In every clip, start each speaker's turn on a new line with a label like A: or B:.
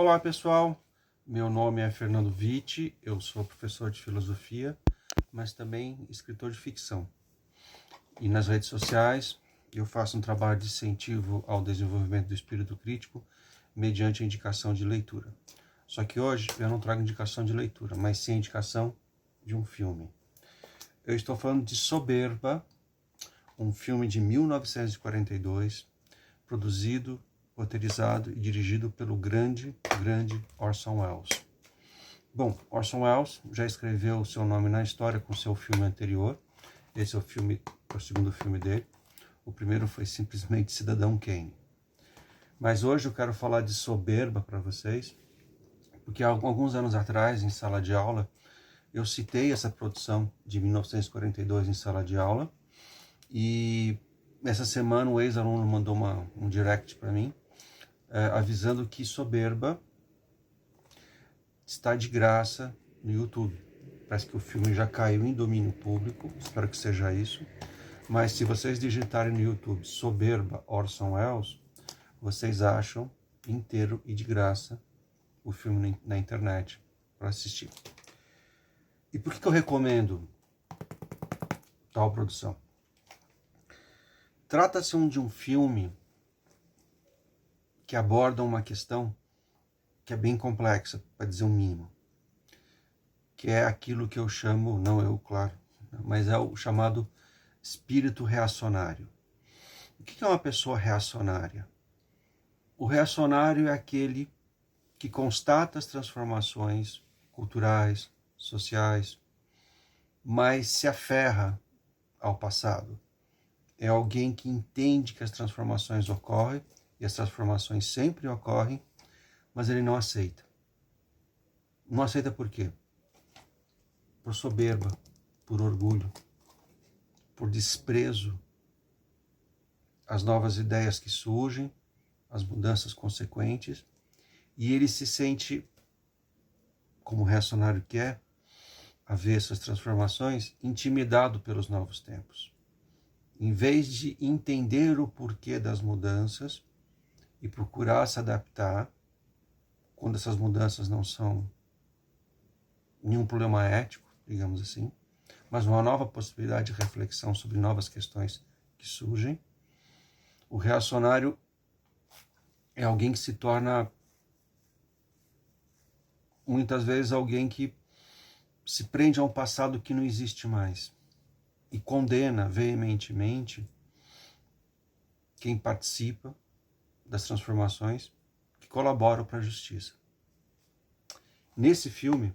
A: Olá pessoal, meu nome é Fernando Vitti, eu sou professor de filosofia, mas também escritor de ficção. E nas redes sociais eu faço um trabalho de incentivo ao desenvolvimento do espírito crítico mediante a indicação de leitura. Só que hoje eu não trago indicação de leitura, mas sim a indicação de um filme. Eu estou falando de Soberba, um filme de 1942, produzido, roteirizado e dirigido pelo grande Orson Welles. Bom, Orson Welles já escreveu o seu nome na história com seu filme anterior. Esse é o segundo filme dele. O primeiro foi simplesmente Cidadão Kane. Mas hoje eu quero falar de Soberba para vocês, porque há alguns anos atrás, em sala de aula, eu citei essa produção de 1942 em sala de aula, e essa semana o ex-aluno mandou um direct para mim, avisando que Soberba está de graça no YouTube. Parece que o filme já caiu em domínio público, espero que seja isso. Mas se vocês digitarem no YouTube Soberba Orson Welles, vocês acham inteiro e de graça o filme na internet para assistir. E por que eu recomendo tal produção? Trata-se de um filme que aborda uma questão que é bem complexa, para dizer o mínimo, que é aquilo que eu chamo, não eu, claro, mas é o chamado espírito reacionário. O que é uma pessoa reacionária? O reacionário é aquele que constata as transformações culturais, sociais, mas se aferra ao passado. É alguém que entende que as transformações ocorrem, e as transformações sempre ocorrem, mas ele não aceita. Não aceita por quê? Por soberba, por orgulho, por desprezo às novas ideias que surgem, às mudanças consequentes, e ele se sente, como reacionário que é, a ver essas transformações, intimidado pelos novos tempos. Em vez de entender o porquê das mudanças e procurar se adaptar, quando essas mudanças não são nenhum problema ético, digamos assim, mas uma nova possibilidade de reflexão sobre novas questões que surgem, o reacionário é alguém que se torna, muitas vezes, alguém que se prende a um passado que não existe mais e condena veementemente quem participa das transformações, que colaboram para a justiça. Nesse filme,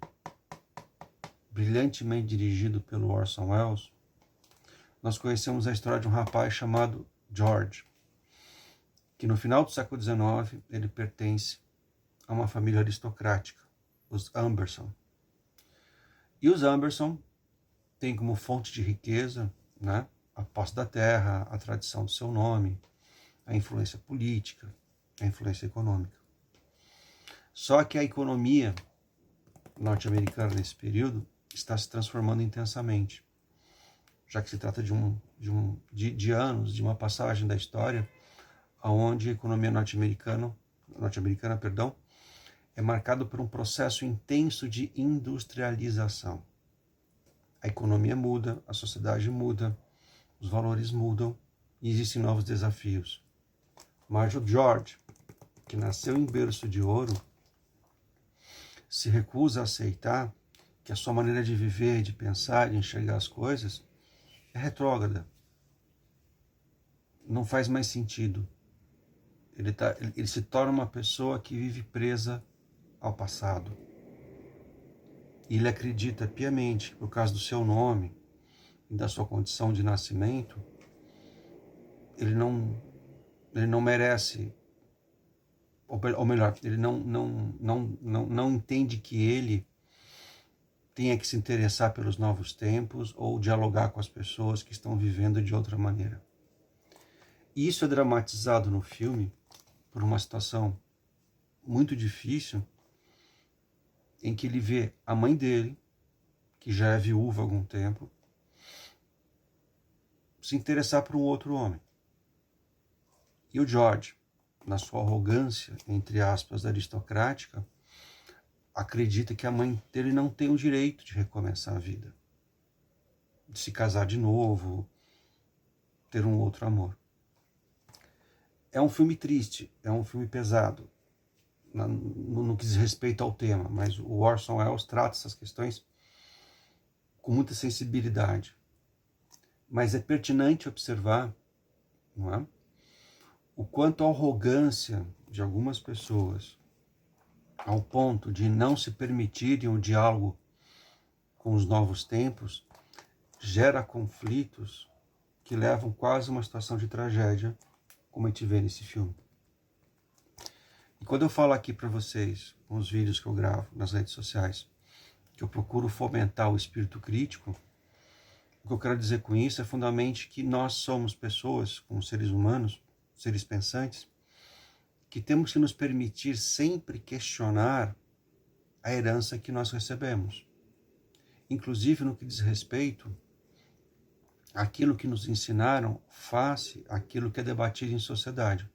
A: brilhantemente dirigido pelo Orson Welles, nós conhecemos a história de um rapaz chamado George, que no final do século XIX ele pertence a uma família aristocrática, os Amberson. E os Amberson têm como fonte de riqueza, né, a posse da terra, a tradição do seu nome, a influência política, a influência econômica. Só que a economia norte-americana nesse período está se transformando intensamente, já que se trata de anos, de uma passagem da história, onde a economia norte-americana, é marcada por um processo intenso de industrialização. A economia muda, a sociedade muda, os valores mudam e existem novos desafios. Mas o George, que nasceu em berço de ouro, se recusa a aceitar que a sua maneira de viver, de pensar, de enxergar as coisas é retrógrada. Não faz mais sentido. Ele se torna uma pessoa que vive presa ao passado. E ele acredita piamente que, por causa do seu nome e da sua condição de nascimento, ele não merece, ou melhor, ele não entende que ele tenha que se interessar pelos novos tempos ou dialogar com as pessoas que estão vivendo de outra maneira. E isso é dramatizado no filme por uma situação muito difícil, em que ele vê a mãe dele, que já é viúva há algum tempo, se interessar por um outro homem. E o George, na sua arrogância, entre aspas, aristocrática, acredita que a mãe dele não tem o direito de recomeçar a vida, de se casar de novo, ter um outro amor. É um filme triste, é um filme pesado, no que diz respeito ao tema, mas o Orson Welles trata essas questões com muita sensibilidade. Mas é pertinente observar, não é, o quanto a arrogância de algumas pessoas, ao ponto de não se permitirem o diálogo com os novos tempos, gera conflitos que levam quase a uma situação de tragédia, como a gente vê nesse filme. E quando eu falo aqui para vocês, com os vídeos que eu gravo nas redes sociais, que eu procuro fomentar o espírito crítico, o que eu quero dizer com isso é fundamentalmente que nós somos pessoas, como seres humanos, seres pensantes, que temos que nos permitir sempre questionar a herança que nós recebemos. Inclusive no que diz respeito àquilo que nos ensinaram face àquilo que é debatido em sociedade.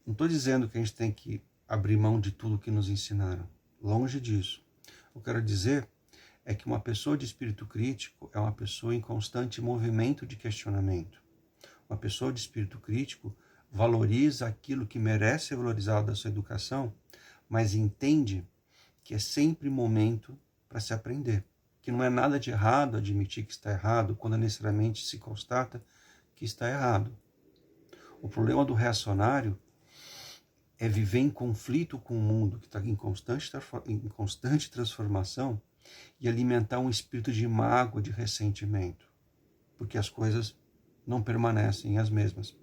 A: Não estou dizendo que a gente tem que abrir mão de tudo que nos ensinaram. Longe disso. O que eu quero dizer é que uma pessoa de espírito crítico é uma pessoa em constante movimento de questionamento. Uma pessoa de espírito crítico valoriza aquilo que merece ser valorizado da sua educação, mas entende que é sempre momento para se aprender. Que não é nada de errado admitir que está errado quando necessariamente se constata que está errado. O problema do reacionário é viver em conflito com o mundo que está em constante transformação e alimentar um espírito de mágoa, de ressentimento, porque as coisas não permanecem as mesmas.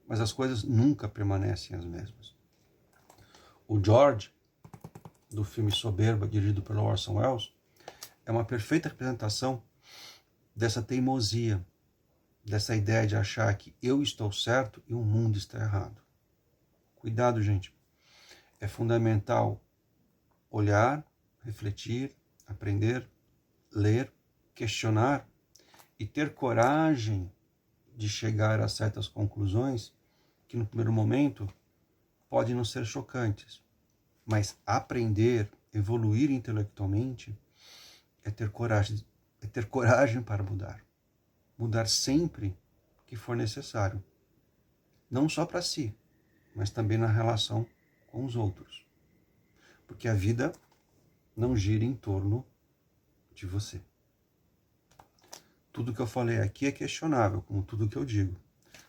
A: Mas as coisas nunca permanecem as mesmas. O George, do filme Soberba, dirigido pelo Orson Welles, é uma perfeita representação dessa teimosia, dessa ideia de achar que eu estou certo e o mundo está errado. Cuidado, gente. É fundamental olhar, refletir, aprender, ler, questionar e ter coragem de chegar a certas conclusões que no primeiro momento podem não ser chocantes, mas aprender, evoluir intelectualmente é ter coragem para mudar. Mudar sempre que for necessário. Não só para si, mas também na relação com os outros. Porque a vida não gira em torno de você. Tudo que eu falei aqui é questionável, como tudo que eu digo.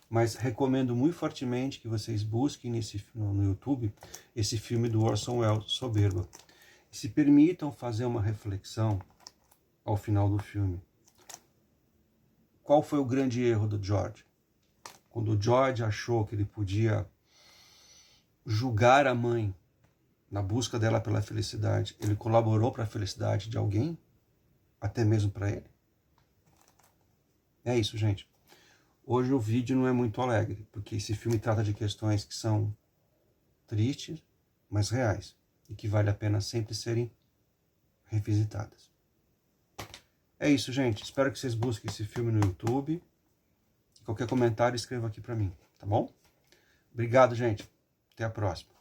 A: Mas recomendo muito fortemente que vocês busquem no YouTube esse filme do Orson Welles, Soberba. E se permitam fazer uma reflexão ao final do filme. Qual foi o grande erro do George? Quando o George achou que ele podia julgar a mãe na busca dela pela felicidade, ele colaborou para a felicidade de alguém? Até mesmo para ele? É isso, gente. Hoje o vídeo não é muito alegre, porque esse filme trata de questões que são tristes, mas reais, e que vale a pena sempre serem revisitadas. É isso, gente. Espero que vocês busquem esse filme no YouTube. Qualquer comentário, escreva aqui para mim, tá bom? Obrigado, gente. Até a próxima.